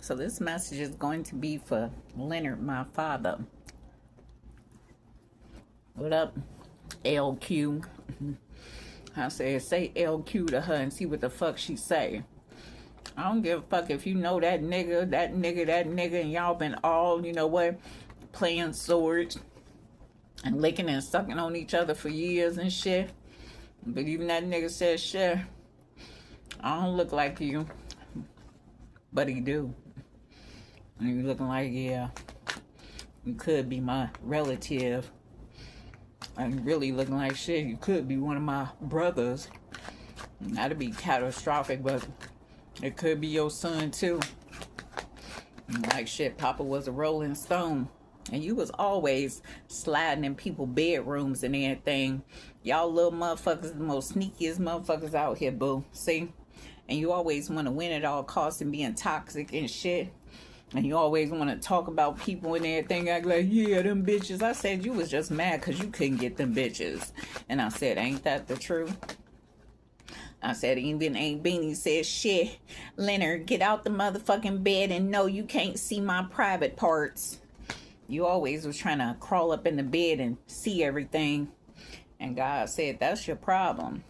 So this message is going to be for Leonard, my father. What up, LQ? I said, say LQ to her and see what the fuck she say. I don't give a fuck if you know that nigga, and y'all been all, you know what, playing swords and licking and sucking on each other for years and shit. But even that nigga said, shit, I don't look like you. But he do. And you looking like, yeah, you could be my relative. And really looking like shit, you could be one of my brothers. That'd be catastrophic, but it could be your son too. Like shit, Papa was a Rolling Stone. And you was always sliding in people's bedrooms and everything. Y'all little motherfuckers, the most sneakiest motherfuckers out here, boo. See? And you always want to win at all costs and being toxic and shit. And you always want to talk about people and everything. Act like, yeah, them bitches. I said you was just mad because you couldn't get them bitches. And I said, ain't that the truth? I said, even Aunt Beanie said, shit, Leonard, get out the motherfucking bed and no, you can't see my private parts. You always was trying to crawl up in the bed and see everything. And God said, that's your problem.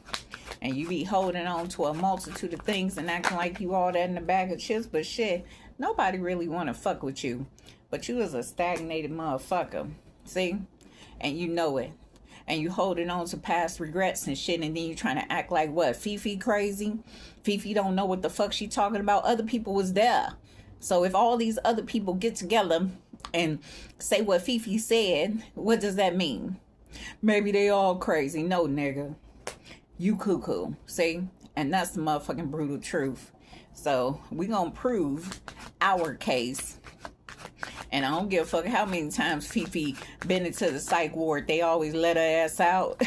And you be holding on to a multitude of things and acting like you all that in the bag of chips. But shit, nobody really want to fuck with you. But you is a stagnated motherfucker. See? And you know it. And you holding on to past regrets and shit. And then you trying to act like what? Fifi crazy? Fifi don't know what the fuck she talking about. Other people was there. So if all these other people get together and say what Fifi said, what does that mean? Maybe they all crazy. No, nigga. You cuckoo. See? And that's the motherfucking brutal truth. So we gonna prove our case. And I don't give a fuck how many times Fifi been into the psych ward. They always let her ass out.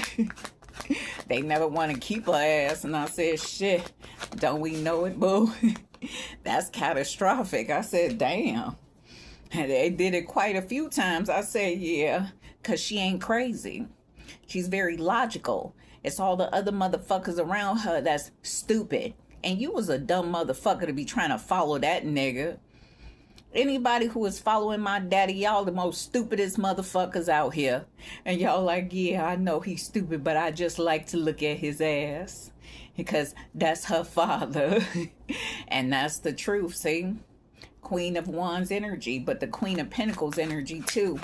They never want to keep her ass. And I said, shit, don't we know it, boo? That's catastrophic. I said, damn. And they did it quite a few times. I said, yeah, because she ain't crazy. She's very logical. It's all the other motherfuckers around her that's stupid. And you was a dumb motherfucker to be trying to follow that nigga. Anybody who is following my daddy, y'all the most stupidest motherfuckers out here. And y'all like, yeah, I know he's stupid, but I just like to look at his ass. Because that's her father. And that's the truth, see? Queen of Wands energy, but the Queen of Pentacles energy too.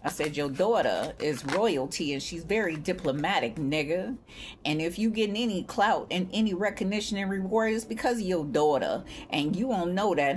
I said, your daughter is royalty and she's very diplomatic, nigga. And if you getting any clout and any recognition and reward, it's because of your daughter. And you won't know that